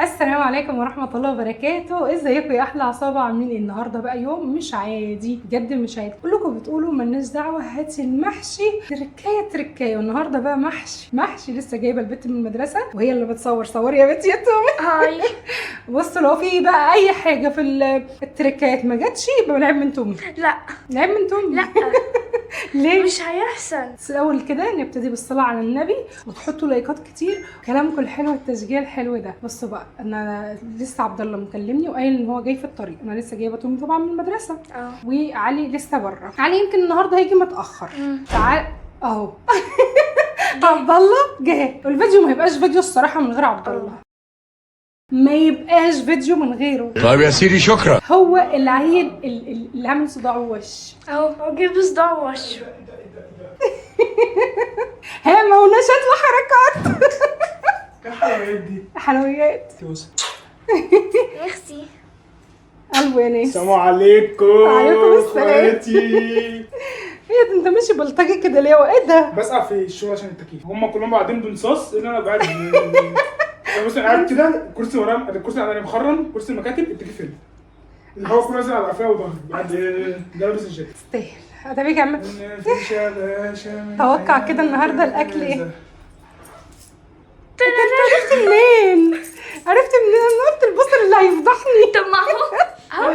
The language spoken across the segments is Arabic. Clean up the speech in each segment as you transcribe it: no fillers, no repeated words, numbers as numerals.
السلام عليكم ورحمة الله وبركاته. ازيكم يا احلى عصابة؟ عاملين ايه النهارده؟ بقى يوم مش عادي بجد، مش عادي. كلكم بتقولوا مالناش دعوة، هاتي المحشي تركاية. والنهارده بقى محشي. لسه جايبة البت من المدرسة وهي اللي بتصور. صوري يا بنتي يا تومي. هاي. بصوا لو في بقى اي حاجة في التركايات ما جاتش يبقى نعيب من تومي. لا نعيب من تومي. لا ليه؟ مش هيحصل. بس الاول كده نبتدي بالصلاه على النبي وتحطوا لايكات كتير وكلامكم الحلو والتشجيع الحلو ده. بصوا بقى، انا لسه عبد الله مكلمني وقايل ان هو جاي في الطريق. انا لسه جايبه تومي طبعا من المدرسه وعلي لسه بره. علي يمكن النهارده هيجي متاخر. تعال اهو. عبد الله جه. الفيديو ما يبقاش فيديو الصراحه من غير عبد الله، ما يبقاش فيديو من غيره. طيب يا سيدي شكرا. هو العيل اللي عامل صداع وش اهو جيب صداع وش. ها مناشات وحركات. الحلويات دي حلويات ميرسي. قلبه يا ناس. السلام عليكم. وعليكم السلام. اخواتي. ايه ده انت ماشي بلطجي كده ليه؟ وايه ده؟ بسقع في الشغل عشان التكييف، هم كلهم قاعدين بنصاص اللي انا قاعد. مثلا قاعد كده، الكرسي ورا، الكرسي انا مخرم، كرسي المكاتب، التكييف هنا، الهواء كله نازل على قفايا وظهري، قاعد لابس الجاكيت. تستاهل. ده بيجي عمال توقع كده النهارده الاكل ايه؟ عرفت منين؟ انا قلت البصل اللي هيفضحني. طب ما هو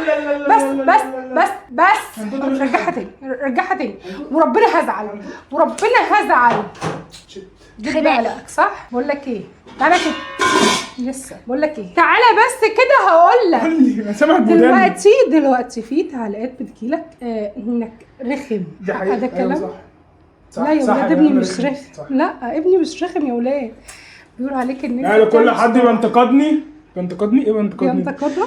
بس رجعها تاني وربنا هزعل جيب بالك صح؟ بقول لك ايه، تعالى كده. لسه بقول لك ايه، تعالى بس كده هقول لك. قول لي انا سامع بوداني. دلوقتي في تعليقات بتجيلك انك رخم. دي حقيقة. ده كلام. أيوة صح. لا يا صح ولاد، يا ابني عم، مش رخم. صح. لا ابني مش رخم يا ولاد. بيقولوا عليك ان يعني كل حد بينتقدني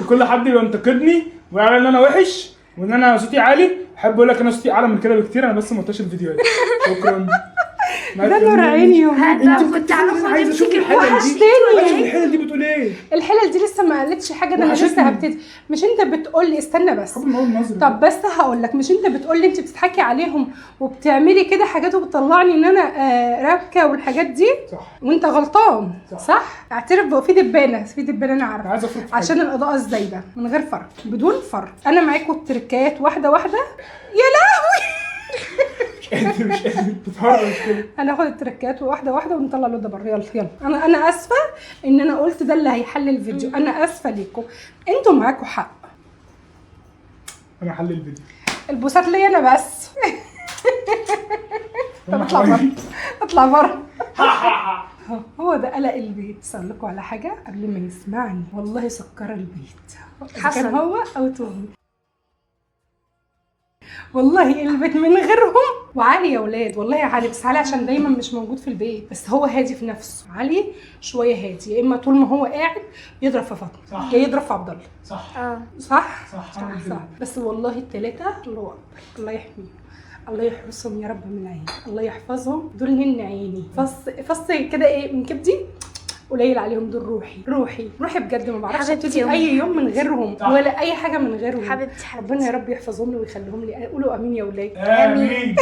كل حد بينتقدني ويعمل ان انا وحش وان انا صوتي عالي. احب اقول لك انا صوتي اعلى من كده بكتير، انا بس ما قلتش الفيديوهات. شكرا. ده نور عيني يا ولاد. انت كنت عايز اشوف الحلل دي. وحشتني. الحلل دي بتقول ايه؟ الحلل دي لسه ما قالتش حاجه، ده انا لسه وحشتني. هبتدي. مش انت بتقول لي استنى بس؟ حب نقول نظري. طب بس هقول لك، مش انت بتقول لي انت بتضحكي عليهم وبتعملي كده حاجات وبتطلعني ان انا رابكه والحاجات دي؟ صح. وانت غلطان. صح. اعترف بقى. في دبانه انا عارفه. عايز افرق عشان الاضاءه الزايده من غير فرق، بدون فرق. انا معاكم التركات واحده يا لهوي. مش قادر تتهرج كده. هناخد التركات واحده ونطلع له ده بره. يلا انا اسفه ان انا قلت ده اللي هيحل الفيديو. انا اسفه ليكم، انتوا معاكم حق. انا حل الفيديو. البوسات ليا انا بس. طب اطلع بره. هو ده قلق البيت. اقول لكم على حاجه قبل ما يسمعني، والله سكر البيت حصل. كان هو او تومي. والله البيت من غيرهم. وعلي يا ولاد، والله يا علي، بس علي عشان دايما مش موجود في البيت، بس هو هادي في نفسه. علي شويه هادي، يا اما طول ما هو قاعد يضرب في فاطمه صح. يا يضرب في عبد الله. صح. صح. بس والله الثلاثه الله اكبر. الله يحميهم، الله يحرسهم يا رب من العين، الله يحفظهم. دول من عيني، فص كده ايه من كبدي قليل عليهم. دول روحي بجد. ما بعرفش ابتدي اي يوم من غيرهم ولا اي حاجه من غيرهم. حبيبتي ربنا يا رب يحفظهم لي ويخليهم لي. قولوا امين يا ولاد. امين.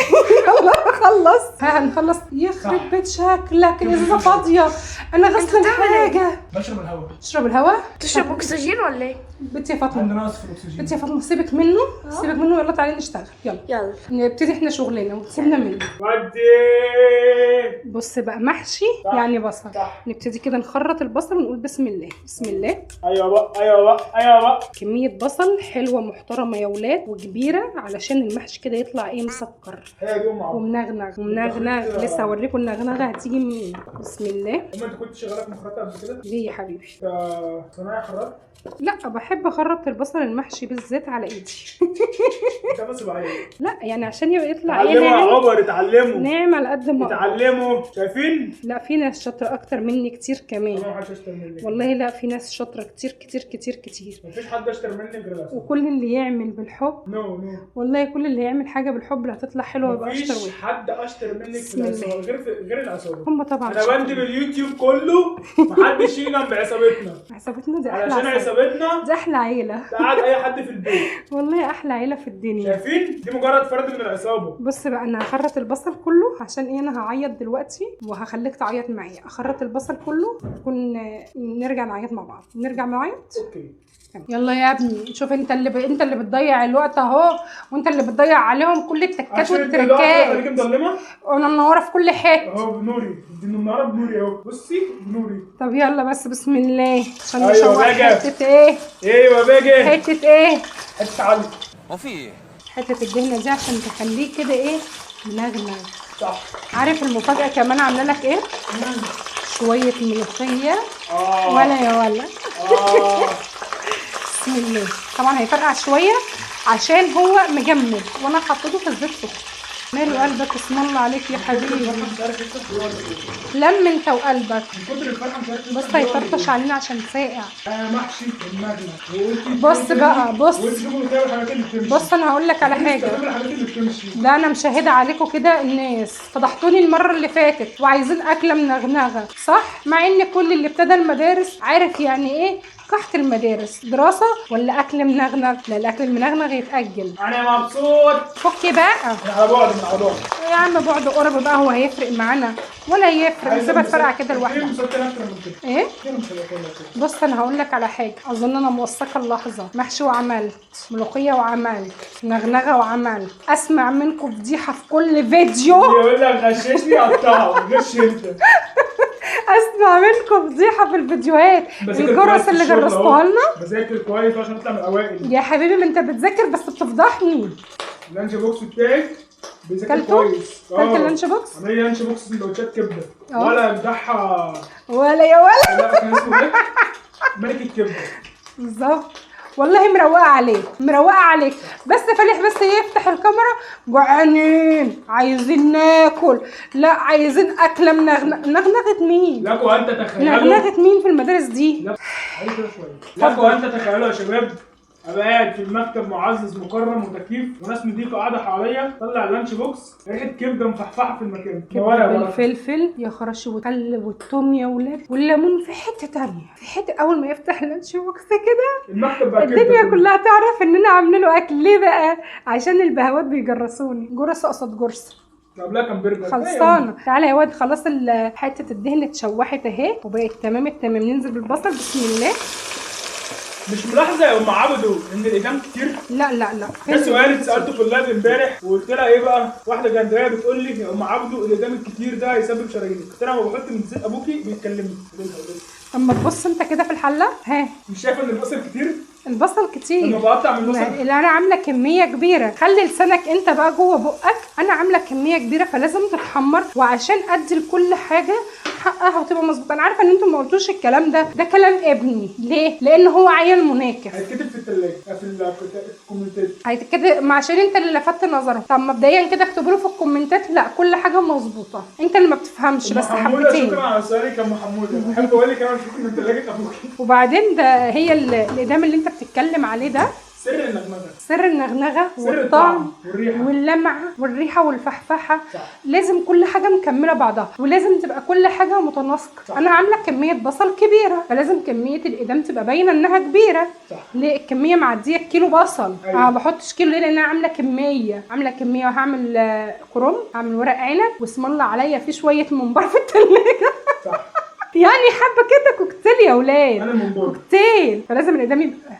يلا خلص. هنخلص. يخرب بيت شكلك الازازه فاضيه. انا غسله حاجه. بشرب الهواء. تشرب الهواء؟ تشرب اكسجين ولا ايه؟ بنتي يا فاطمه، عندنا نقص في الاكسجين. بنتي يا فاطمه سيبك منه. يلا تعالي نشتغل. يلا نبتدي احنا شغلنا وسيبنا منه. ودي. بص بقى، محشي صح. يعني بصل. صح. نبتدي كده نخرط البصل ونقول بسم الله. ايوه بقى. كميه بصل حلوه محترمه يا ولاد وكبيره، علشان المحشي كده يطلع ايه، مسكر هي دي مع ومنغنغ. لسه هوريكم النغنغه هتيجي منين. بسم الله. انت كنت شغاله في مخرطه قبل كده؟ ليه يا حبيبي؟ صنايع خراط؟ لا، بحب اخرط البصل المحشي بالذات على ايدي. انت بس بقى لا يعني عشان يطلع ايه، اتعلموا يا ناعم عبر، اتعلموا. ناعم على قد ما أقدر. اتعلموا. شايفين؟ لا، في ناس شاطره اكتر مني كتير كمان. انا ما حدش اشتر مني والله لا، في ناس شاطره كتير. مفيش حد اشتر مني غير الاسد. وكل اللي يعمل بالحب، نو والله كل اللي يعمل حاجه بالحب اللي هتطلع حلوه يبقى اشطر مفيش واحد. حد اشتر منك في بسم الله. الاسد غير الاسد. هم طبعا انا شاطرين. بندب اليوتيوب كله، محدش يجي جنب عصابتنا. عصابتنا دي علشان احلى عصابتنا دي احلى عيله. تقعد اي حد في البيت. والله احلى عيله في الدنيا. شايفين؟ دي مجرد فرد من العصابه. بص بقى انا هخرط البصل كله عشان ايه، انا هعيط دلوقتي وهخليك تعيط معايا. اخرط البصل كله نرجع نعيط مع بعض. نرجع نعيط. اوكي. يلا يا ابني شوف انت اللي بتضيع الوقت اهو، وانت اللي بتضيع عليهم كل التكات والتركات. خليكي مظلمه. وانا منوره في كل حته اهو بنوري، دي منوره بنوري اهو. بصي بنوري. طب يلا بس بسم الله عشان أيوة نشوح باجي. حته ايه. ايوه باجي. حته ايه. حته علي. هو في ايه؟ حته الدهنه دي عشان تخليك كده ايه منغنغ. صح. عارف المفاجاه كمان عامله لك ايه؟ شويه ملوخيه. ولا يا ولا. بسم الله. طبعا هيفرقع شويه عشان هو مجمد وانا حطيته في الزيت سخن. ماله قلبك اسم الله عليك يا حبيبي. لم انت وقلبك. بص هيطرطش علينا عشان ساقع. محشي المغنى. بص بقى بص. بص بص انا هقول لك على حاجه. ده انا مشاهده عليكم كده الناس فضحتوني المره اللي فاتت وعايزين اكله منغنغه صح، مع ان كل اللي ابتدى المدارس عارف يعني ايه قحط المدارس، دراسه ولا اكل منغنغ. لا الاكل المنغنغ يتاجل. انا مبسوط. فكي بقى. على بعد من على بعد. يا عم بعد قرب بقى هو هيفرق معانا ولا يفرق؟ نسيبها تفرقع كده لوحدها. ايه؟ بص انا هقول لك على حاجه، اظن انا موثقه اللحظه. محشي وعملت، ملوخيه وعملت، نغنغه وعملت، اسمع منكم فضيحه في كل فيديو. يقول لك غششني قطعه غش انت. اسمع منكم فضيحه في الفيديوهات. الجرس اللي جرستوها لنا. بذاكر كويس عشان اطلع من الاوائل. يا حبيبي ما انت بتذاكر بس بتفضحني. اللانش بوكس بتاعي بيذاكر كلته؟ كويس. كلت اللانش بوكس؟ عمال لانش بوكس سندوتشات كبده ولا بتاعها. ولا يا ولا. لا كان اسمه ايه؟ ملك الكبده. بالظبط. والله مروقه عليك مروقه عليك. بس فالح بس يفتح الكاميرا جوعانين عايزين ناكل. لا عايزين اكله نغنغه مين؟ لكم ان تتخيلوا. نغنغه مين في المدارس دي؟ لا عايز كده شويه. لكم ان تتخيلوا يا شباب ابقى قاعد في المكتب معزز مكرم وتكييف وناس نضيفه قاعده حواليا، طلع اللانش بوكس ريحه كبده مفحفحه في المكان. الفلفل يا خرش والخل والثوم يا ولاد والليمون في حته تانية، في حته. اول ما يفتح اللانش بوكس كده المكتب بقى الدنيا كلها تعرف اننا عاملين له اكل. ليه بقى؟ عشان البهوات بيجرسوني. جرس قصاد جرس. قبلها كان برجر خلصانه. تعالى يا واد خلاص حته الدهن اتشوحت اهي وبقت تمام التمام. ننزل بالبصل بسم الله. مش ملاحظه يا ام عبدو ان الايدام كتير؟ لا لا لا. ده سؤال اتسالته في اللايف امبارح وقلت لها ايه بقى؟ واحده جنديه بتقول لي يا ام عبدو الايدام الكتير ده هيسبب شرايين. قلت لها ما بحط من زيت ابوكي بيتكلمني. اما تبص انت كده في الحله ها، مش شايفه ان البصل كتير؟ البصل كتير. لما بقطع من البصل اللي انا عامله كميه كبيره. خلي لسانك انت بقى جوه بقك. انا عامله كميه كبيره فلازم تتحمر وعشان ادي لكل حاجه حقها وتبقى مظبوطه. انا عارفه ان انتم ما قلتوش الكلام ده كلام ابني. ليه؟ لان هو عيل مناكف. هيتكتب في الثلاجه في الكومنتات. هيتكتب عشان انت اللي لفتت نظره. طب مبدئيا كده اكتبوا له في الكومنتات لا كل حاجه مظبوطه. انت اللي ما بتفهمش بس حبتين. شكرا على سؤالك يا ام حموده. بحب اقول لك انا شكرا من ثلاجه ابوكي. وبعدين ده هي الاقدام اللي انت بتتكلم عليه ده سر النغنغه. سر النغنغه والطعم واللمعه والريحه والفحفحه. لازم كل حاجه مكمله بعضها ولازم تبقى كل حاجه متناسقه. انا عامله كميه بصل كبيره فلازم كميه الاقدام تبقى باينه انها كبيره. ليه الكميه معديه كيلو بصل؟ ما بحطش كيلو ليه؟ لان انا عامله كميه وهعمل كرنب، هعمل ورق عنب واسم الله عليا في شويه ممبار في الثلاجه. يعني حبه كده كوكتيل يا ولاد. انا ممبار كوكتيل فلازم الاقدام يبقى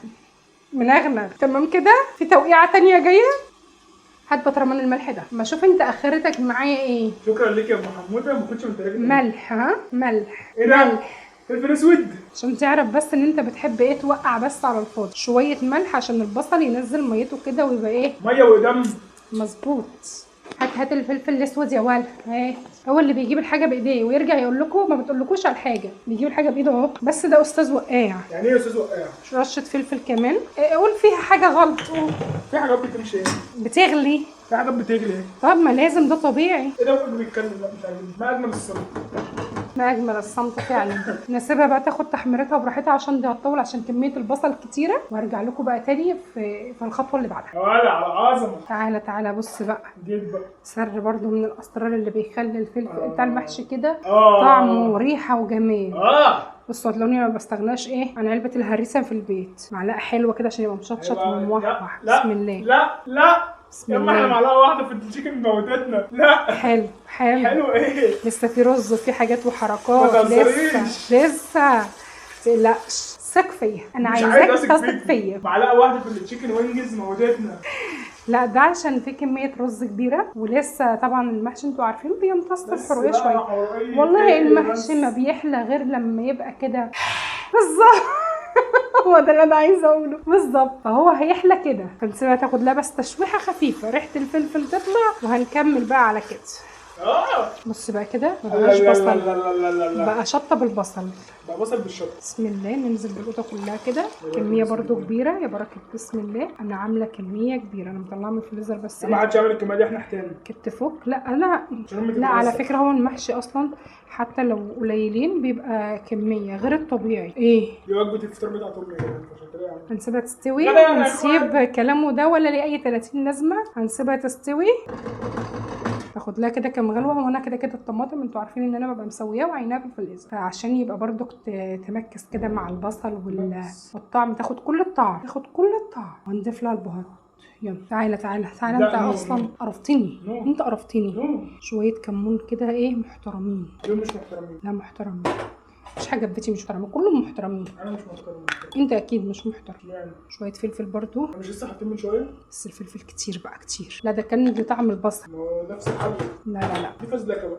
منغنغ. تمام كده. في توقيعه تانية جايه. هات بطرمان الملح ده. ما شوف انت اخرتك معايا ايه. شكرا ليك يا ام حموده. ما كنتش مترجم ملح. ها ملح. ايه ده؟ فلفل اسود عشان تعرف بس ان انت بتحب ايه توقع بس على الفاضي. شويه ملح عشان البصل ينزل ميته كده ويبقى ايه ميه ودم مظبوط. هات الفلفل الاسود يا ولد. اهي هو اللي بيجيب الحاجه بايديه ويرجع يقول لكم ما بتقولكوش على الحاجه. بيجيب الحاجه بايده اهو. بس ده استاذ وقاع. يعني ايه استاذ وقاع؟ رشه فلفل كمان. قول فيها حاجه غلط. في حاجات بتمشي ايه؟ بتغلي. في حاجات بتغلي ايه؟ طب ما لازم ده طبيعي. ايه ده اللي بيتكلم؟ لا مش عاجبني. ما اجمل الصمت. ما اجمل الصمت فعلا. نسيبها بقى تاخد تحميرتها براحتها عشان دي هتطول عشان كميه البصل كتيره. وارجع لكم بقى تاني في الخطوه اللي بعدها. ولا على عظمه. تعالى بص بقى. جيب بقى سر برضو من الاسرار اللي بيخلي الفلفل بتاع المحشي كده طعمه وريحه وجمال. بصوا هتلاقوني ما بستغناش ايه عن علبه الهريسه في البيت. معلقه حلوه كده عشان يبقى مشطشط وموحوح. بسم الله. لا بسم يا اما الله. احنا معلقه واحده في التشيكن موتتنا. لا حلو حلو ايه؟ لسه في رز وفي حاجات ما وحركات. تهزريش. لسه متقلقش، ثق فيا، انا مش عايزاك عايز أثق تثق فيا. معلقه واحده في التشيكن وينجز موتتنا. لا ده عشان في كميه رز كبيره، ولسه طبعا المحشي انتوا عارفين بيمتص الحريه شويه. والله المحشي ما بيحلى غير لما يبقى كده بالظبط. هو ده اللي انا عايزه اقوله بالظبط. فهو هيحلى كده، فنسيبها تاخد لها بس تشويحه خفيفه، ريحه الفلفل تطلع، وهنكمل بقى على كده. بص بقى كده ما بقاش بصل، بقى شطه بالبصل، بقى بصل بالشطه. بسم الله. ننزل بالقطه كلها كده، كميه برضو كبيره يا بركه بسم الله. انا عامله كميه كبيره، انا مطلعه من الفريزر بس ما حدش يعمل الكميه دي، احنا احتاج كنت فوق. لا على فكره هو المحشي اصلا حتى لو قليلين بيبقى كميه غير الطبيعي. ايه دي وجبه الفطار بتاعت امي كده. هنسيبها تستوي ونسيب كلامه ده ولا ليه اي 30 لازمه. هنسيبها تستوي تاخد لها كده كام غلوه. وانا كده كده الطماطم انتوا عارفين ان انا ببقى مسويها وعيناها في الفريزر، فعشان يبقى برضو تمكس كده مع البصل والطعم، تاخد كل الطعم، ونضيف لها البهارات. يلا تعالى انت اصلا قرفتني. انت قرفتني. شويه كمون كده ايه محترمين. دول مش محترمين. لا محترمين، مش حاجه بيتي مش محترمه، كلهم محترمين. انا مش محترم. انت اكيد مش محترم. يعني شويه فلفل برضو، انا مش لسه حاطين من شويه بس الفلفل كتير بقى كتير. لا ده كان بطعم البصل. ما هو نفس الحل. لا دي فزلكه بقى.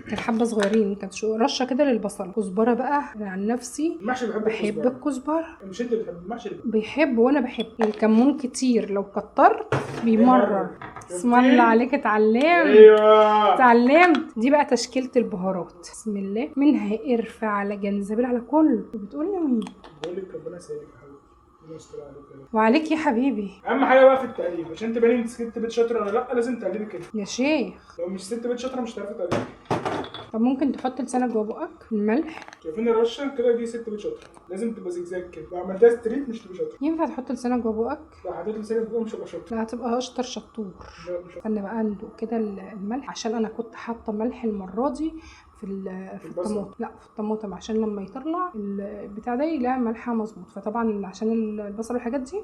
كان حبه صغيرين، كانت رشه كده للبصل. كزبره بقى انا عن نفسي المحشي بحب الكزبره. مش انت بتحب المحشي؟ بيحب وانا بحب. الكمون كتير لو كترت بيمرر. اسم الله عليك، اتعلمت. ايوه اتعلمت. دي بقى تشكيله البهارات. بسم الله. منها قرفه على جنزبيل على كل. بتقول لي مين؟ بقول لك ربنا يسعدك يا حبيبي. وعليك يا حبيبي. اهم حاجه بقى في التقليب عشان تباني انت ست بيت شاطره ولا لا، لازم تقلبي كده يا شيخ. لو مش ست بيت شاطره مش هتعرفي تقلبي. طب ممكن تحط لسانك جوه بقك الملح. شايفين الرشه كده؟ دي ست بيت شاطره، لازم تبقى زجزاج كده. لو عملتها ستريت مش تبقى شاطره. ينفع تحط لسانك جوه بقك؟ لو حطيت لسانك جوه مش هتبقى شاطره. لا هتبقى اشطر شطور. استنى بقى ندوق كده الملح، عشان انا كنت حاطه ملح المره دي في الطماطم. لا في الطماطم عشان لما يطلع البتاع ده يلاقي ملحها مظبوط. فطبعا عشان البصل والحاجات دي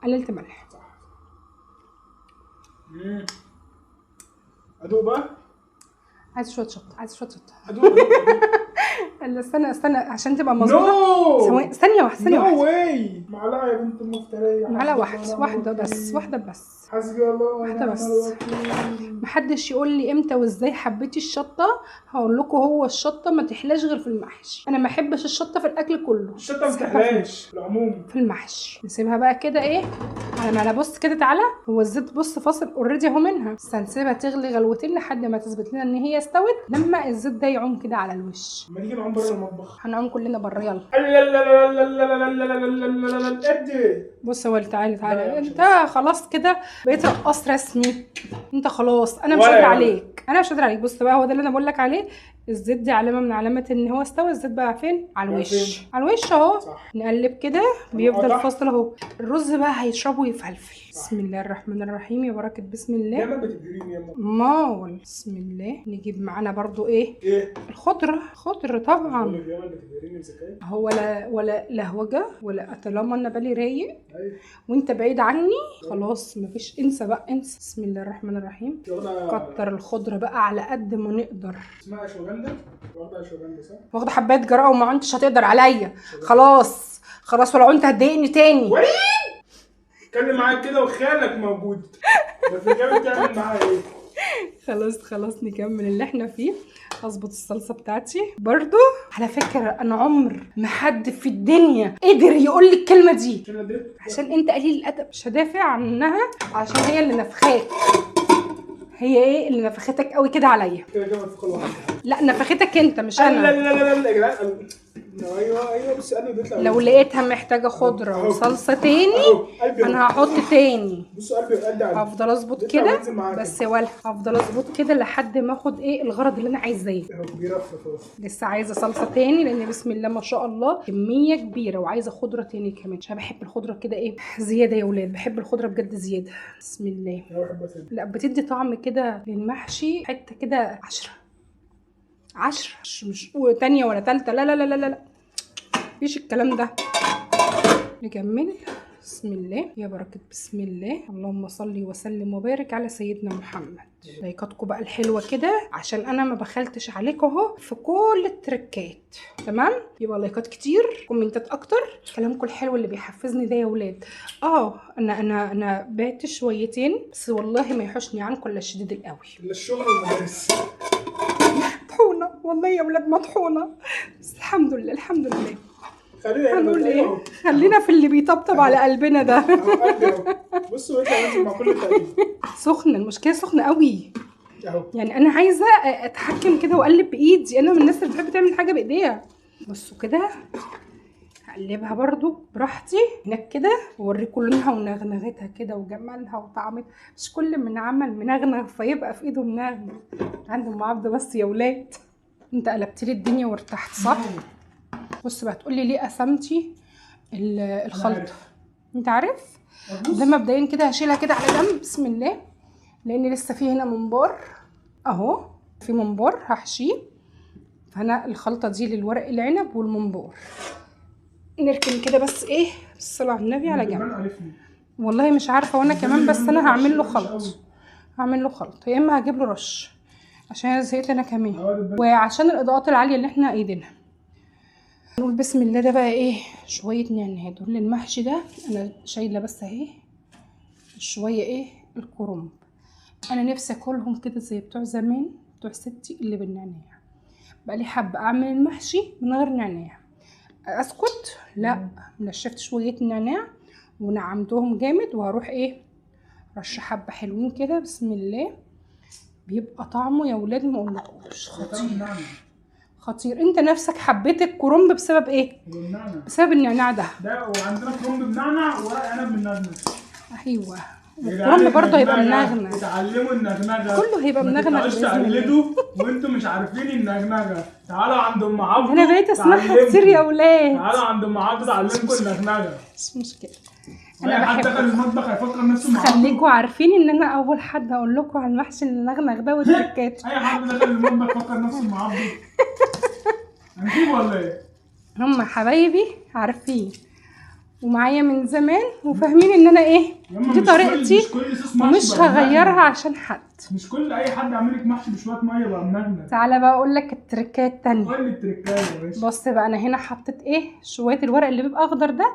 قللت ملح. صح. ادوق بقى. عايز شويه شطه. ادوق. استنى عشان تبقى مظبوطه. ثانيه واحده. نو واي. معلقه يا بنت المفتريه. معلقه واحده بس. حسبي الله ونعم الوكيل. محدش يقول لي امتى وازاي حبيتي الشطه. هقول لكم هو الشطه ما تحلاش غير في المحشي. انا ما احبش الشطه في الاكل كله. الشطه ما تحلاش في العموم في المحشي. نسيبها بقى كده ايه على ما بص كده. تعالى هو الزيت بص فاصل اوريدي اهو منها، بس هنسيبها تغلي غلوتين لحد ما تثبت لنا ان هي استوت. لما الزيت ده يعوم كده على الوش. ما نيجي نعوم بره المطبخ. هنعوم كلنا بره. يلا بص هو تعالى انت خلاص كده بقيت رقاص رسمي. انت خلاص انا مش قادره عليك. بص بقى هو ده اللي انا بقول لك عليه. الزيت دي علامه من علامات ان هو استوى. الزيت بقى فين؟ على الوش اهو. نقلب كده بيفضل فاصل اهو. الرز بقى هيشربه ويفلفل. بسم الله الرحمن الرحيم. يا بركه بسم الله. يا ما بتديريني يا ماما. بسم الله. نجيب معانا برضو ايه الخضر طبعا. هو ولا لهوجه ولا طالما انا بالي رايق وانت بعيد عني خلاص مفيش. انسى بقى انسى. بسم الله الرحمن الرحيم. كتر الخضره بقى على قد ما نقدر. اسمها اشوغندا. صح؟ واخده حبايه جرأه وما انتش هتقدر عليا. خلاص ولو انت هتضايقني تاني. اتكلم معاك كده وخالك موجود. بس جاي تعمل معايا ايه؟ خلاص نكمل اللي احنا فيه. اظبط الصلصه بتاعتي برضو. على فكره انا عمر ما حد في الدنيا قدر يقول لي الكلمه دي عشان انت قليل الادب. مش هدافع عنها عشان هي اللي نفخاك. هي ايه اللي نفختك قوي كده عليا؟ لا نفختك انت مش انا. لا يا جدعان. ايوه بس انا بيطلع. لو لقيتها محتاجه خضره وصلصه تاني انا هحط تاني. بصوا قلبي قد على. هفضل اظبط كده بس هفضل اظبط كده لحد ما اخد ايه الغرض اللي انا عايزاه. لسه عايزه صلصه تاني لان بسم الله ما شاء الله كميه كبيره، وعايزه خضره تاني كمان عشان بحب الخضره كده ايه زياده يا ولاد. بحب الخضره بجد زياده. بسم الله. لا بتدي طعم كده للمحشي حته كده 10 مش تانية ولا تالتة. لا مفيش الكلام ده. نكمل. بسم الله يا بركة، بسم الله. اللهم صل وسلم وبارك على سيدنا محمد. لايكاتكم بقى الحلوة كده عشان انا ما بخلتش عليكم اهو في كل التركات. تمام، يبقى لايكات كتير، كومنتات اكتر، كلامكم الحلو اللي بيحفزني ده يا ولاد. انا بعت شويتين بس والله ما يحوشني عنكم الا الشديد القوي. الا الشغل والمدارس. مطحونة والله يا ولاد، مطحونة، بس الحمد لله الحمد لله. هنقول ايه؟ خلينا في اللي بيطبطب على قلبنا ده. بصوا بيطلع ينزل مع كل التقليد. سخنه، المشكله سخنه قوي اهو. يعني انا عايزه اتحكم كده واقلب بايدي، انا من الناس اللي بتحب تعمل حاجه بايديها. بصوا كده هقلبها برضو براحتي هناك كده، واوريكم لونها ونغنغتها كده وجمالها وطعمها. مش كل من عمل منغنغ فيبقى في ايده منغنغ. عند ام عبده بس يا ولاد. انت قلبت لي الدنيا وارتحت صح؟ بص بقى تقولي ليه قسمتي الخلطه. انت عارف ده مبدئيا كده هشيلها كده على جنب بسم الله، لان لسه في هنا منبار اهو، في منبار هحشيه. فانا الخلطه دي للورق العنب والمنبار. نركن كده بس ايه بالصلاه على النبي على جنب. والله مش عارفه وانا كمان، بس انا هعمل له خلط. هعمل له خلط، يا اما هجيب له رش عشان انا زهقت انا كمان، وعشان الاضاءات العاليه اللي احنا قايدينها. نقول بسم الله. ده بقى ايه؟ شويه نعناع دول للمحشي ده. انا شايله بس اهي شويه ايه الكرنب. انا نفسي اكلهم كده زي بتوع زمان، بتوع ستي اللي بالنعناع. بقى لي حابه اعمل المحشي من غير نعناع. اسكت؟ لا، نشفت شويه النعناع ونعمتهم جامد، وهروح ايه رش حبه حلوين كده بسم الله. بيبقى طعمه يا ولاد ما اقولكوش خطير خطير. انت نفسك حبيت الكرنب بسبب ايه؟ بسبب النعناع ده. وعندنا كرنب بنعنع وورق عنب بالنعناع. ايوه، الكرنب برضه هيبقى منغنغ. اتعلموا النغنغه، كله هيبقى منغنغ باذن الله. تقلدوا وانتم مش عارفين النغنغه. تعالوا عند ام عبده. انا بقيت اسمعها كتير يا ولاد. تعالوا عند ام عبده تعلمكم النغنغه. مش مشكله، انا حد دخل المطبخ هيفكر نفسه معاكم. خليكوا عارفين ان انا اول حد هقول لكم على المحشي المنغنغ ده والتركات. اي حد دخل المطبخ يفكر نفسه مع عبده. هنجيب ولا ايه؟ هم حبايبي عارفين ومعايا من زمان وفاهمين ان انا ايه دي طريقتي ومش هغيرها عشان حد. مش كل اي حد يعمل لك محشي بشويه ميه بقى منغنغ. تعالى بقى اقول لك التركات التانية. قول لي التركات يا باشا. بص بقى، انا هنا حطيت ايه شويه الورق اللي بيبقى اخضر ده.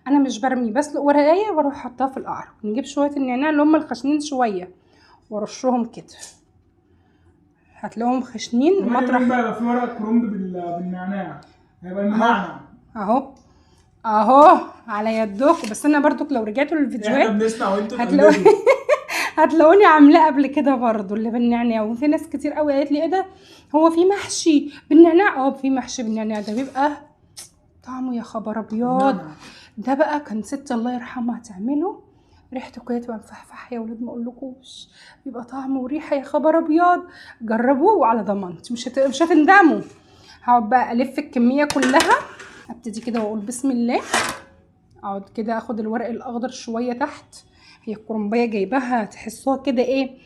انا مش برميه، بسلق ورقايه واروح حطها في القعر. نجيب شويه النعناع اللي هم الخشنين شويه وارشهم كده، هتلاقوهم خشنين مطرح. بقى في ورق كرنب بالنعناع هيبقى المنعنع اهو على يدكم. بس انا برضو لو رجعتوا للفيديوهات احنا بنسمع وانتوا هتلاقوني عاملاه قبل كده برضو اللي بالنعناع. وفي ناس كتير قوي قالت لي ايه ده، هو في محشي بالنعناع؟ في محشي بالنعناع، ده بيبقى طعمه يا خبر ابيض. ده بقى كان ستي الله يرحمها تعمله، ريحته كده تبقى مفحفح يا ولاد ما اقولكوش، بيبقى طعمه وريحه يا خبر ابيض. جربوه وعلى ضمانتي مش هتندموا. هقعد بقى الف الكميه كلها. ابتدي كده واقول بسم الله. اقعد كده اخد الورق الاخضر شويه تحت. هي الكرنبيه جايباها تحسوها كده ايه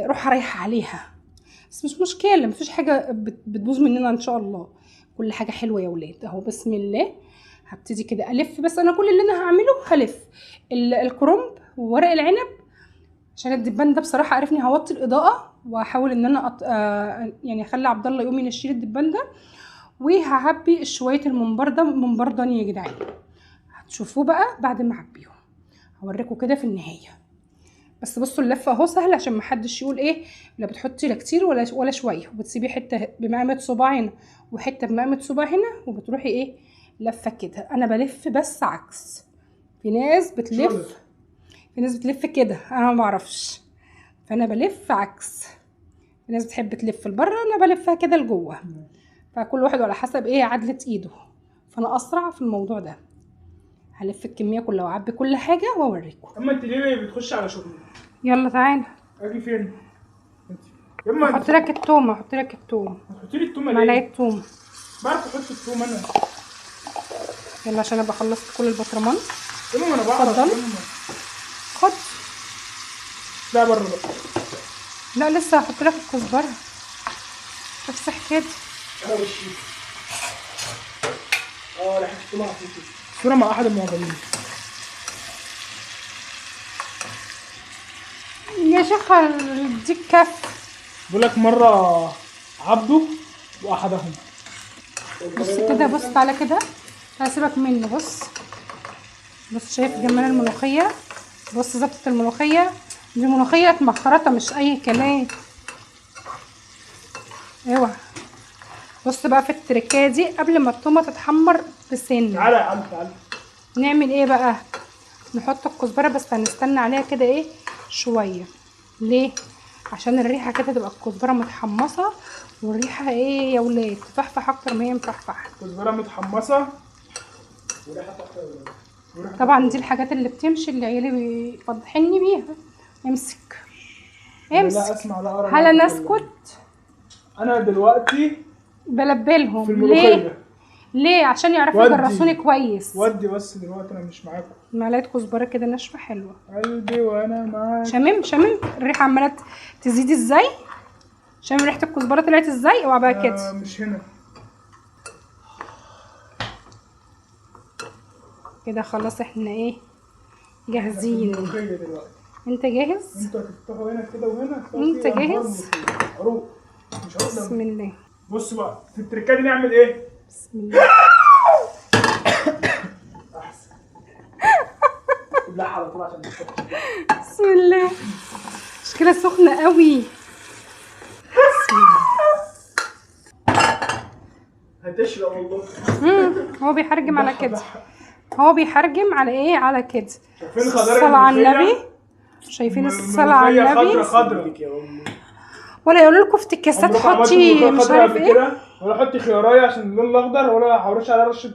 روح رايحه عليها، بس مش مشكله، مفيش حاجه بتبوظ مننا ان شاء الله. كل حاجه حلوه يا ولاد اهو بسم الله. هبتدي كده الف، بس انا كل اللي انا هعمله هلف الكرنب وورق العنب عشان الدبان ده بصراحه عرفني هوطي الاضاءه، واحاول ان انا يعني اخلي عبد الله يقوم ينشيل الدبان ده. وهعبي شويه المنبار ده، منبار ضاني يا جدعان، هتشوفوه بقى بعد ما اعبيهم هوريكم كده في النهايه. بس بصوا اللفه اهو سهله عشان محدش يقول ايه لا بتحطي لا كتير ولا شويه، وبتسيبي حته بمقامه صباع هنا وحته بمقامه صباع هنا، وبتروحي ايه لفه كده. انا بلف بس عكس، في ناس بتلف كده، انا ما بعرفش، فانا بلف عكس. في ناس بتحب تلف لبره، انا بلفها كده لجوه. فكل واحد على حسب ايه عدله ايده، فانا اسرع في الموضوع ده. هلف الكميه كلها واعبي كل حاجه واوريكم. اما انت ليه بتخش على شغل؟ يلا تعالى. اجي فين؟ يما احط لك التوم. هتحطي لي التومه ليه؟ معلقه توم. بعرف احط التوم انا. يلا عشان ابقى خلصت كل البطرمان. يما انا بعرف. خد. لا بره بقى. لا لسه هحط لك الكزبره. افسح كده. ريحه التومه صوره مع احد المعجبين. يا شيخ دي كف. بقول لك مره عبده واحدهم. بص كده، بص تعالى كده، هسيبك منه. بص بص، شايف جمال الملوخيه؟ بص ظبطت الملوخيه، دي ملوخيه مخرطه مش اي كلام. اوعى. بص بقى في التركايه دي، قبل ما التومه تتحمر بسن، تعالى يا عم تعالى. نعمل ايه بقى؟ نحط الكزبره، بس هنستنى عليها كده ايه شويه. ليه؟ عشان الريحه كده تبقى الكزبره متحمصه، والريحه ايه يا ولاد تفحفح اكتر ما هي مفحفحه. كزبره متحمصه طبعا دي الحاجات اللي بتمشي، اللي عيالي بيفضحني بيها. امسك امسك. لا اسمع، لا ارى. هلا نسكت. انا دلوقتي بلبلهم في ليه؟ الملوخيه. ليه؟ عشان يعرفوا ودي. يجرسوني كويس. ودي بس دلوقتي انا مش معاكم. معلقه كزبره كده ناشفه حلوه. قلبي وانا معاك. شمم شمم الريحه عماله تزيد ازاي. شمم ريحه الكزبره طلعت ازاي. اوعى بقى كده. مش هنا كده خلاص احنا ايه جاهزين. الملوخيه دلوقتي. انت جاهز؟ انتوا هتفتحوا هنا كده وهنا. انت جاهز؟ عروق مش عروق. بسم الله. بص بقى في التركه دي نعمل ايه؟ بسم الله. احسن. لا على طول عشان بسم الله. مشكلة سخنة قوي. بسم الله. هتشرب والله. هو بيحرجم على كده. هو بيحرجم على ايه؟ على كده. شايفين خضار الصلاة على الملوخية؟ النبي. شايفين الصلاة على النبي. خضرا. ولا يقولوا لكم افتكاسات حطي مش عارف ايه. ولا حطي خيارية عشان اللون الاخضر، ولا هرش عليها رشه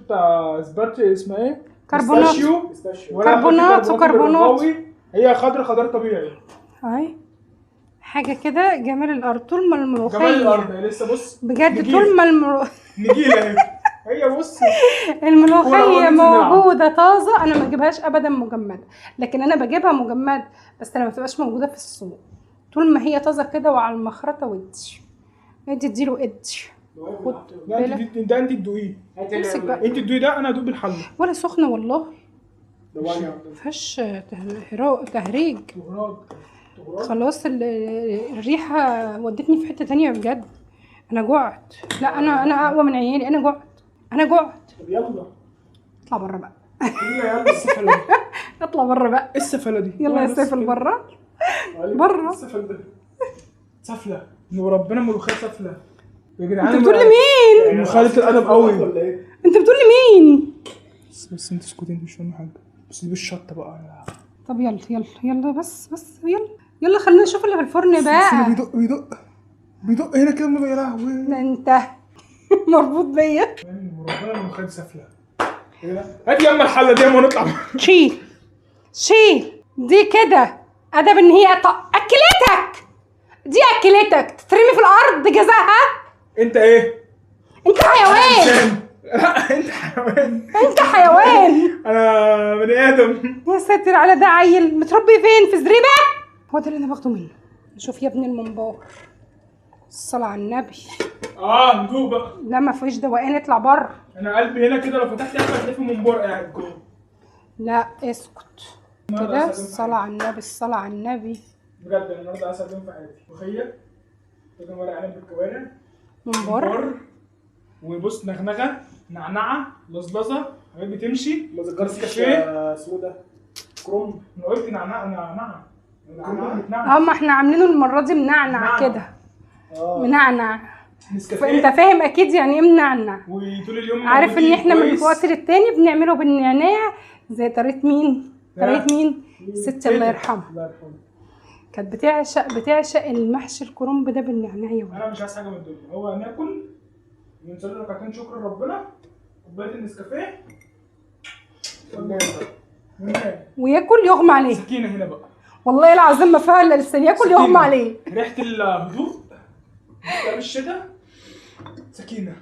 زبادي اسمها ايه؟ كربونات. بيستاشيو. كربونات وكربونات. هي خضار طبيعي. اهي حاجه كده جمال الارض. طول ما الملوخيه جمال الارض لسه. بص بجد، طول ما نجيله اهي. هي بص الملوخيه موجوده طازه. انا ما بجيبهاش ابدا مجمده، لكن انا بجيبها مجمده بس انا ما بتبقاش موجوده في السوق. طول ما هي طازه كده وعلى المخرطه ودي اديله ادي. خد بالك. ده انت تدوقيه. امسك بقى. انت تدوقيه، ده انا هدوق بالحله. ولا سخنه والله. مفيهاش تهريج. خلاص الريحه ودتني في حته تانية بجد. انا جوعت. لا انا اقوى من عيالي. انا جوعت. طب يلا اطلع بره بقى. يلا السفله دي. اطلع بره بقى. ايه السفله دي؟ يلا يا سافل بره. بره. السفل ده سفله وربنا ملوخيه سفله يا جدعان. انت بتقول لمين؟ مخالفه الادب قوي. انت بتقول لمين؟ بس انت اسكتي، انت مش فاهمه حاجه. بس دي بالشطه بقى. طب يلا بس يلا خلينا نشوف اللي في الفرن بقى. بيدق هنا كده. يا لهوي ده انت مربوط بيا. وربنا الملوخيه سفله. هات يا اما الحله دي اما نطلع. شيل دي كده. ادب ان هي اكلتك. دي اكلتك تترمي في الارض جزاها. انت ايه؟ انت حيوان. لا انت حيوان. انت حيوان. انا بني ادم. يا ساتر على ده عيل متربي فين؟ في زريبه. هو ده اللي انا باخده منه. شوف يا ابن المنبار. الصلاة على النبي. ندوق بقى. لا ما فيش دوقان. اطلع بره. انا قلبي هنا كده لو فتحت قلبي هتلاقي في منبار قاعد جوه. لا اسكت كده. الصلاة على النبي. الصلاة على النبي. بجد انا النهارده اسعد يوم في حياتي. ملوخيه لازم ورق عنب بالكوارع. منبار. وبص نغنغه نعنعه لزلزه حاجات بتمشي. نسكافيه سودا كروم. انا قلت نعنعه. ما احنا عاملينه المرة دي منعنع كده. منعنع. نسكافيه. انت فاهم اكيد يعني ايه منعنع. وطول اليوم عارف ان احنا من وقت للتاني بنعمله بالنعناع. زي طريقة مين؟ ستي الله يرحمها. كانت بتعشق المحشي الكرنب ده بالنعناع. انا مش عايز حاجه من الدنيا. هو ناكل ونصلي ركعتين شكر ربنا، كوبايه النسكافيه وياكل يغمى عليه. سكينه هنا بقى والله العظيم ما فيها الا لسان. ياكل يغمى عليه. ريحه الهدوء بتاع الشتاء. سكينه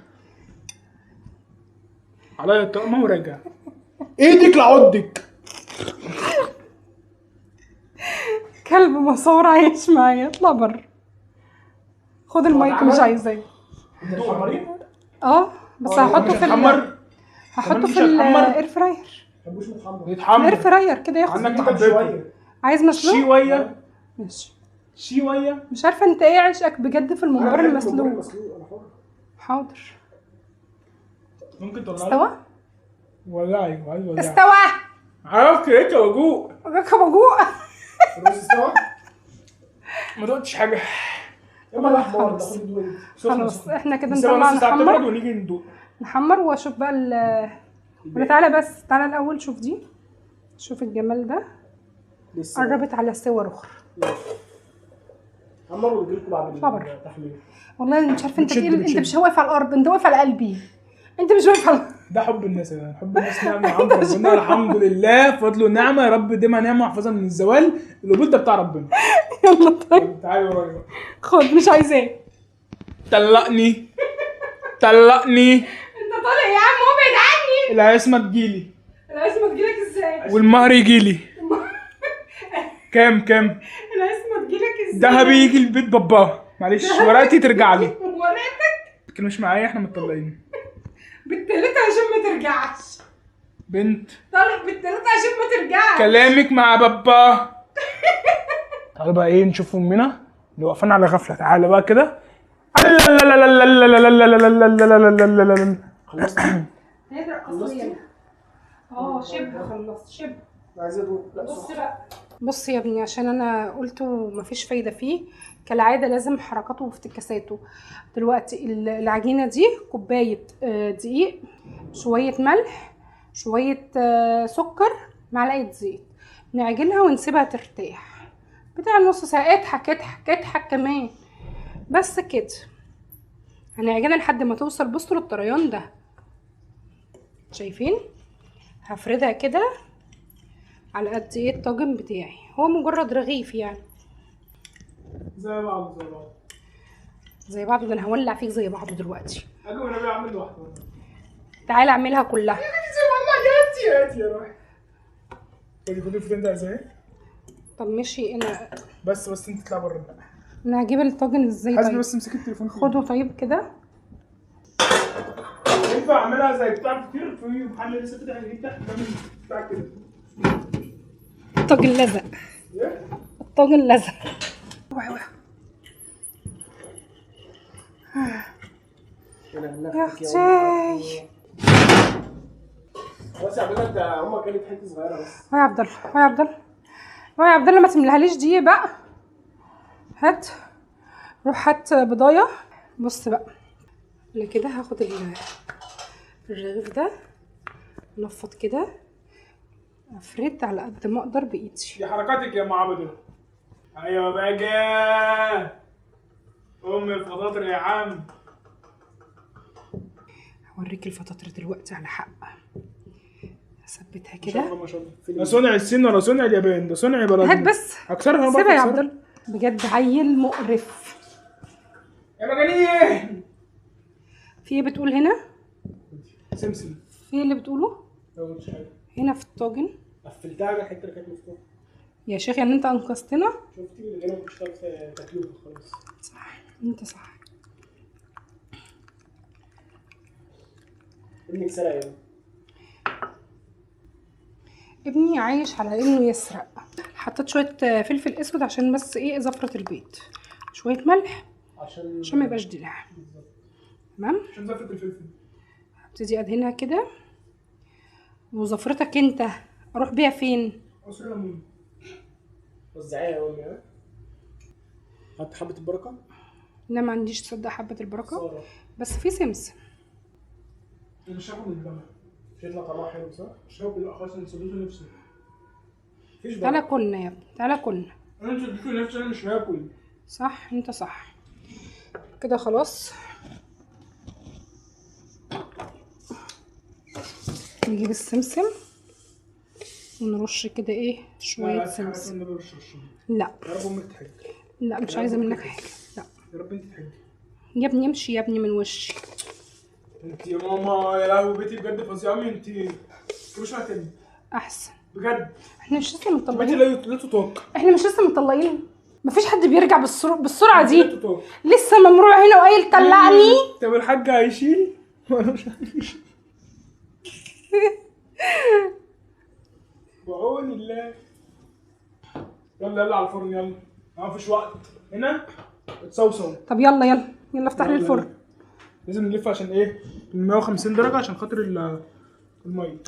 عليا الطقمه وراجع. ايدك لعضك. كلب مصور عايش معايا. اطلع بره. خد المايك. مش عايزاه. حمرين. بس هحطه في هحطه مش في هتحمر؟ الاير فراير. مش متحمر. الاير يتحمر فراير كده ياخد. عندك متحمر تحبيته شويه. عايز مسلوق؟ شويه ماشي. شويه. مش عارفه انت ايه عشقك بجد في الممبار المسلوق. انا حر. حاضر. ممكن تطلع استوى؟ ولعي ولعي. استوى. عرفت ايه وجوع. ركب جوع. الرز استوى؟ ما دقتش حاجه. يلا الاحمر ده خلاص. خد الدول. خلاص احنا كده نسيبها نطلع نص ساعه تبرد نحمر. ونيجي ندوق. نحمر واشوف بقى ولا تعالى بس تعالى الاول شوف دي. شوف الجمال ده. لسه قربت على سوا اخرى. حمر ونجيلكوا بعد صبر. التحمير. والله مش عارفه انت بتشد- تقيل، انت بتشد. مش واقف على الارض، انت واقف على قلبي. انت مش واقف على ده حب الناس يا جدعان، حب الناس نعمه عند ربنا. الحمد لله فضل ونعمه، يا رب ديما نعمه واحفظها من الزوال. القبول ده بتاع ربنا. يلا طيب تعالي ورايا بقى. خد مش عايزاه. طلقني طلقني. انت طالع يا عم ابعد عني. العصمه تجيلي العصمه تجيلك ازاي؟ والمهر يجيلي. كام العصمه تجيلك ازاي؟ دهبي يجي البيت بابا. معلش ورقتي ترجع لي. ورقتك مش معايا، احنا متطلقين. بالتلاته عشان ما ترجعش. بنت طالع بالتلاته عشان ما ترجعش. كلامك مع بابا. تعالوا بقى ايه نشوف امنا اللي واقفين على غفله. تعالى بقى كده. خلصت؟ هيبقى قصير. شبه خلصت شبه. عايز ادوق. لا بص بقى. بص يا ابني، عشان انا قلت مفيش فايده فيه كالعاده، لازم حركاته وافتكاساته. دلوقتي العجينه دي كوبايه دقيق، شويه ملح، شويه سكر، معلقه زيت. نعجنها ونسيبها ترتاح بتاع نص ساعه. اضحك كمان. بس كده هنعجنها لحد ما توصل. بصوا للطريان ده، شايفين؟ هفردها كده على قد ايه الطاجن بتاعي. هو مجرد رغيف يعني. زي بعض زي بعضه. ده انا هولع فيك زي بعضه دلوقتي. اجي وانا بعمل واحده. تعالى اعملها كلها. هاتي يا روحي. خدي في انت عايزاه. طب ماشي. بس انت تطلع بره. انا هجيب الطاجن ازاي حاسبي طيب؟ بس امسكي التليفون فيه. خده طيب كده. ينفع اعملها زي بتاع كتير في محل لسه فاتح جديد تحت ده من بتاع كده. الطاجن لزق. ايه؟ الطاجن لزق. يا اختي. خلاص يا عبد الله، انت هما كانت حته صغيره بس. هو يا عبد الله، هو يا عبد الله، هو يا عبد الله، ما تملهاليش دي بقى. هات، روح هات بضايه. بص بقى انا كده هاخد الرغيف ده، نفض كده، افرد على قد ما اقدر بايدي. دي حركاتك يا ام عبده. ايوه بقى جا ام الفطاطر يا عم. هوريك الفطاطر دلوقتي على حق. هثبتها ما شاء الله كده. ما شاء الله. ده صنع الصين ولا صنع اليابان؟ ده صنع بلدنا. هات بس. هكسرها سيبها يا هكسرها. عبد الله، بجد عيل مقرف. يا مجانيه. في ايه بتقول هنا؟ سمسم. في ايه اللي بتقوله ما قلتش حاجه. هنا في الطاجن؟ قفلتها على الحته اللي كانت مفتوحه. يا شيخ يعني انت انقذتنا. شفتي اللي هنا مش هتعرف تاكلوها خلاص. صح، انت صح. ابنك سرق يا ابني. ابني عايش على انه يسرق. حطيت شويه فلفل اسود عشان بس ايه زفره البيض، شويه ملح عشان ما يبقاش دلع. تمام. عشان زفت الفلفل. هبتدي ادهنها كده. وزفرتك انت اروح بيها فين؟ عصير ليمون. وزعيها يا امي. ها هات حبه البركه. لا ما عنديش تصدق حبه البركه، ساره. بس في سمسم. مش هاخد الجمل. مش هيطلع طعمها حلو صح؟ مش هاكل. لا خلاص انا سديت نفسي. مفيش تعالى بركه. كلنا يا ابني، تعالى كلنا. انا سديت نفسي، انا مش هاكل. صح، انت صح. كده خلاص. نجيب السمسم ونرش كده ايه شويه سمسم. لا يا رب امك تحج. لا مش عايزه منك حاجه. لا يا رب انت تحجي. يا ابني امشي يا ابني من وشي. انت يا ماما يا لهوي بيتي بجد فظيع. امي انت مش هتاني احسن. بجد. احنا مش لسه بيتي مطلقين. لا تطاق. احنا مش لسه مطلقين. مفيش حد بيرجع بالسرعه دي. لا تطاق. لسه ممروع هنا وقايل طلعني. طب الحاج هيشيل ولا مش هيشيل؟ بعون الله. يلا يلا على الفرن يلا، ما فيش وقت هنا تصوصو. طب يلا يلا يلا افتح لي الفرن. لازم نلف عشان ايه؟ 150 درجة عشان خاطر المية.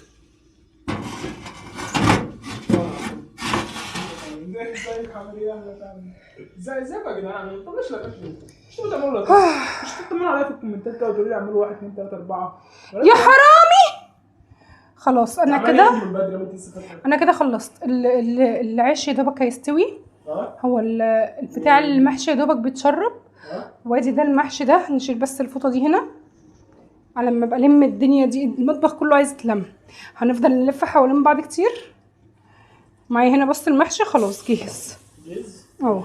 ازيك عامل ايه؟ ازيك يا جدعان؟ طب ليش لا مش بتعملوا مش بتطمنوا عليا في الكومنتات كده وتقولوا لي اعملوا 1 2 3 4 يا حرامي. خلاص انا كده خلصت. العيش يا دوبك هيستوي. هو البتاع المحشي يا دوبك بيتشرب. وادي ده المحشي ده، نشيل بس الفوطه دي هنا على ما ابقى الم الدنيا دي. المطبخ كله عايز يتلم. هنفضل نلف حوالين بعض كتير. معايا هنا بس المحشي خلاص جاهز. اهو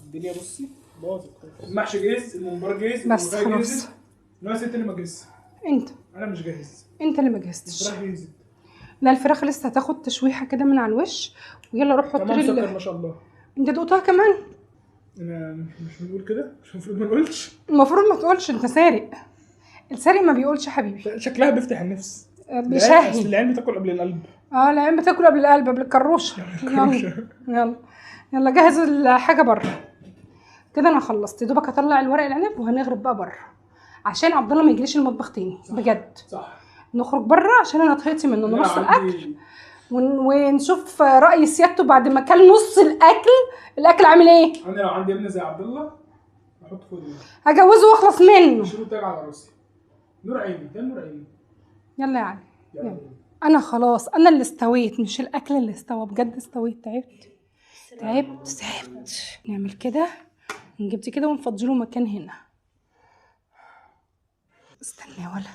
الدنيا بصي باظت. المحشي جاهز، الممبار جاهز، بس خلاص. ناقص انت اللي ما جاهز. انت انا مش جاهز. انت اللي ما جهزتش. الفراخ جاهزه. لا الفراخ لسه هتاخد تشويحه كده من على الوش. ويلا روح حط لي ما شاء الله. انت دقتها كمان؟ انا مش بنقول كده، مش المفروض ما نقولش. المفروض ما تقولش، انت سارق. السارق ما بيقولش حبيبي. شكلها بيفتح النفس. بيشهي. العين بتاكل قبل القلب. العين بتاكل قبل القلب، قبل الكروشه. يلا يلا جهز الحاجه بره كده. انا خلصت يا دوبك هطلع الورق العنب وهنغرب بقى بره عشان عبد الله ما يجيليش المطبخ تاني. بجد صح. نخرج بره عشان انا طهيتي منه نص الاكل ونشوف راي سيادته بعد ما كل نص الاكل عامل ايه. انا لو عندي ابن زي عبد الله احط فوق هجوزه واخلص منه. شيلوا تاج على راسي. نور عيني ده نور عيني. يلا يا علي يلا. انا خلاص انا اللي استويت مش الاكل اللي استوى. بجد استويت. تعبت. نعمل كده نجيب دي كده ونفضله مكان هنا. استنى يا ولا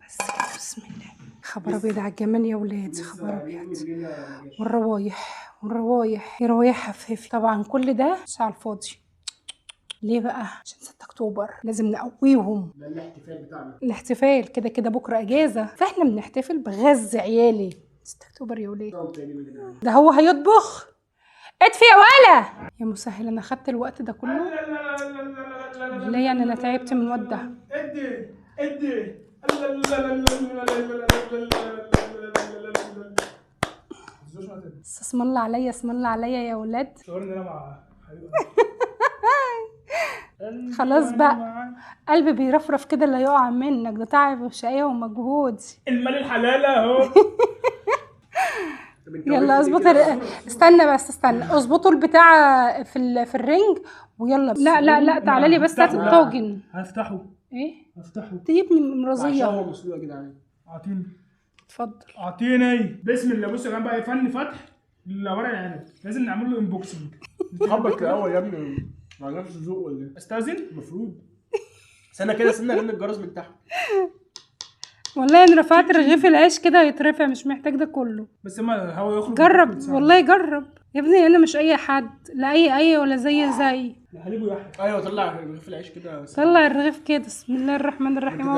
بس كده. بسم الله. خبر ابيض على الجمال يا ولاد. خبر ابيض. والروايح هي روايح خفيفه طبعا. كل ده مش على الفاضي. ليه بقى؟ عشان 6 اكتوبر لازم نقويهم. ده الاحتفال بتاعنا. الاحتفال كده بكره اجازه، فاحنا بنحتفل بغز عيالي. 6 اكتوبر يا ولاد. ده هو هيطبخ. اطفي يا ولا يا مسهل. انا خدت الوقت ده كله ليه؟ يعني انا تعبت من الوقت ده. ادي اسم الله عليا. اسم الله عليا يا ولاد. صورني انا مع حبيبي. خلاص بقى قلبي بيرفرف كده اللي هيقع منك. ده تعب وشقيه ومجهود. المال الحلال اهو. يلا اظبط استنى اظبطوا البتاع في الرنج ويلا. لا تعالى لي بس هات الطاجن. هفتحه. ايه هفتحه. تجيبني مرضيه. هو مسلوق يا جدعان. اعطيني. اتفضل. اعطيني. بسم الله. بصوا يا جماعه بقى فن فتح الورق العنب. لازم نعمل له انبوكسنج. خبط الاول يا ابني. ما عرفش ذوق ولا ايه؟ استاذن. المفروض استنى كده. استنى لان الجرس من تحت. والله انا رفعت رغيف العيش كده يترفع. مش محتاج ده كله. بس ما الهوا يخرج. جرب والله جرب يا ابني. انا مش اي حد. لا اي ولا زي حليبه يا احمد. ايوه طلع رغيف العيش كده. طلع الرغيف كده. بسم الله الرحمن الرحيم.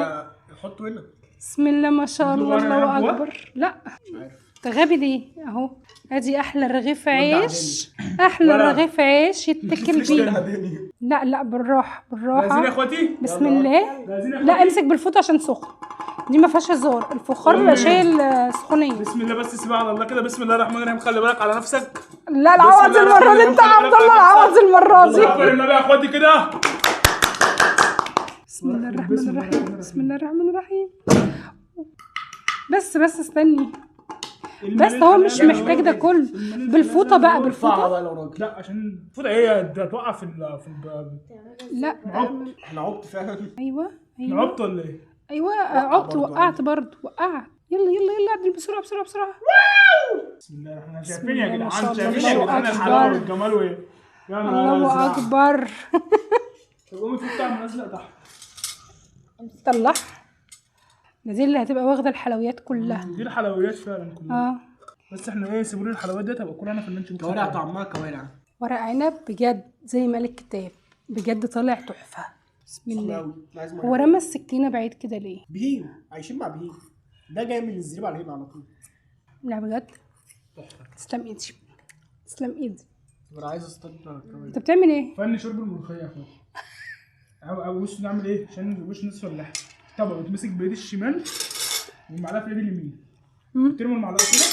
حطه هنا. بسم الله ما شاء الله. الله اكبر. لا مش عارف. غبي دي اهو. ادي احلى رغيف عيش. احلى رغيف عيش يتاكل بيه. لا بالراحه. جاهزين يا اخواتي؟ بسم الله. لا امسك بالفوطه عشان سخن. دي ما فيهاش هزار. الفخار بيبقى شايل سخونيه. بسم الله. بس سيبها على الله كده. بسم الله الرحمن الرحيم. خلي بالك على نفسك. لا العوض المره دي. انت عبد الله العوض المره دي. اكبر النبي يا اخواتي كده. بسم الله الرحمن الرحيم. بسم الله الرحمن الرحيم. بس استني. بس هو مش محتاج ده كله. بالفوطه بقى. بالفوطه. لا عشان الفوطه ايه هتوقع في لا احنا عبط فعلا. ايوه عبط ولا ايه؟ ايوه عبط. وقعت برضه. وقعت. يلا اعدل بسرعه. بسم الله الرحمن الرحيم. شايفين يا جدعان؟ شايفين يا جدعان الحلاوه والجمال وايه؟ الله اكبر. طب قومي في بتاع منزله تحت. طلع. دي اللي هتبقى واخده الحلويات كلها. دي الحلويات فعلا كلها. بس احنا ايه سيبوا لي الحلويات دي تبقى كلنا في اللانش بوكس. كوارع طعمها كوارع. ورق عنب بجد زي ما قال الكتاب. بجد طالع تحفه. بسم الله. هو رمى السكينه بعيد كده ليه؟ بهيم. عايشين مع بهيم. ده جاي من الزريبه على هنا على طول. لا بجد تسلم ايدي. انا عايز اصطاد كمان. انت بتعمل ايه؟ فن شرب الملوخيه يا اخويا. وش نعمل ايه عشان وش نصف اللحم. طبعا بتمسك بايد الشمال والمعلقه في الايد اليمين. مم. ترموا المعلقه كده.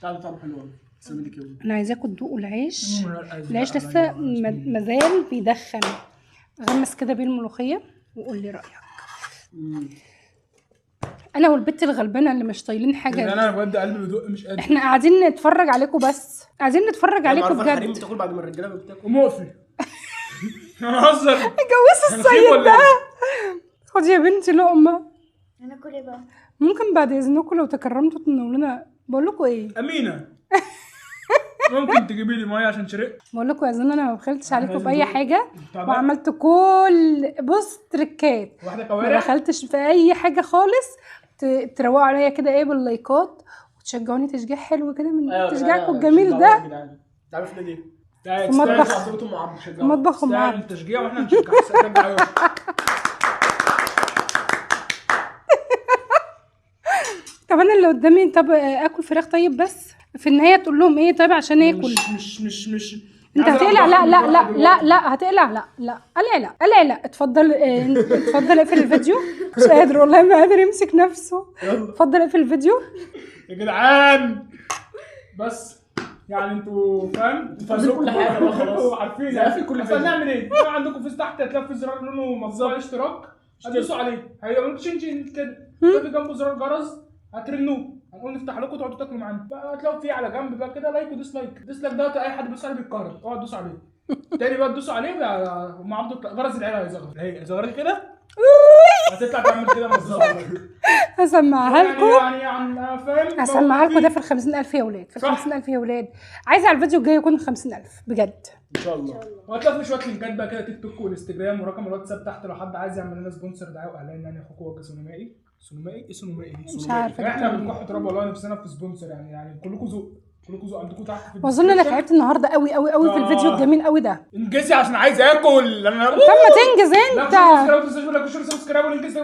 طعمه حلو قوي. تسلم ايدك يا ابني. انا عايزاكم تدوقوا العيش. العيش لسه مازال بيدخن. غمس كده بيه الملوخيه وقول لي رايك. انا والبت الغلبانه اللي مش طايلين حاجه. انا بجد قلبي بيدق مش قادر. احنا قاعدين نتفرج عليكم بس عايزين نتفرج عليكم الحريم بجد. بتاكل بعد ما الرجاله بتاكل. قوم اقفي. انا بهزر. اتجوزوا السيد ده. خدي يا بنتي لقمه. انا كل ايه بقى؟ ممكن بعد اذنكم لو تكرمتوا تناولونا. بقول لكم ايه؟ امينه ممكن تجيبي لي ميه عشان شرقت. بقول لكم يا زلمه انا ما بخلتش عليكم في اي لازم حاجه بتاع ده. وعملت كل تركات. واحده ما كوارع. دخلتش في اي حاجه خالص. تروقوا عليا كده ايه باللايكات وتشجعوني تشجيع حلو كده من تشجيعكم الجميل ده. تعرف ليه دي؟ في المطبخ. عصبتهم مع عبد في المطبخ تعمل ومعاهم. التشجيع واحنا نشجع. طب انا اللي قدامي طب اكل فراخ طيب بس في النهايه تقول لهم ايه طيب عشان اكل. مش انت هتقلع. لا هتقلع. لا قلع. اتفضل اتفضل اقفل الفيديو. مش قادر والله ما قادر يمسك نفسه. اتفضل اقفل الفيديو. يا جدعان بس يعني انتوا فاهم فاهمين كل حاجة بقى خلاص. عارفين عارفين كل بس حاجة. هنعمل ايه؟ عندكم في تحت هتلاقي في زرار لونه مطبوع اشتراك هتدوسوا عليه هيبقى شين كده في جنبه زرار جرس هترنوه هنقول نفتح لكم تقعدوا تاكلوا معانا بقى هتلاقوا فيه على جنب بقى كده لايك وديسلايك. الديسلايك ده اي حد بيدوس عليه بيتكهرب اقعد دوس عليه. تاني بقى تدوسوا عليه مع عبد جرس العيله هيزغر هي زغرت كده هتطلع تعمل كده مظبوط. هسمعها لكم. يعني فاهم هسمعها لكم ده في 50,000 يا ولاد. في 50,000 يا ولاد. عايزه على الفيديو الجاي يكون 50,000 بجد. ان شاء الله. وهتلاقوا في شويه لينكات بقى كده تيك توك والانستجرام ورقم الواتساب تحت لو حد عايز يعمل لنا سبونسر دعايه واعلان يعني اخوكم وجه سينمائي. سينمائي مش عارفه احنا بنكح تراب والله نفسنا في سبونسر يعني كلكم ذوق عندكم تحت في واظن انا تعبت النهارده قوي في الفيديو الجميل قوي ده. انجزي عشان عايز اكل انا. طب ما تنجز انت. لا سبسكرايب ولا كل سبسكرايب ولا انجز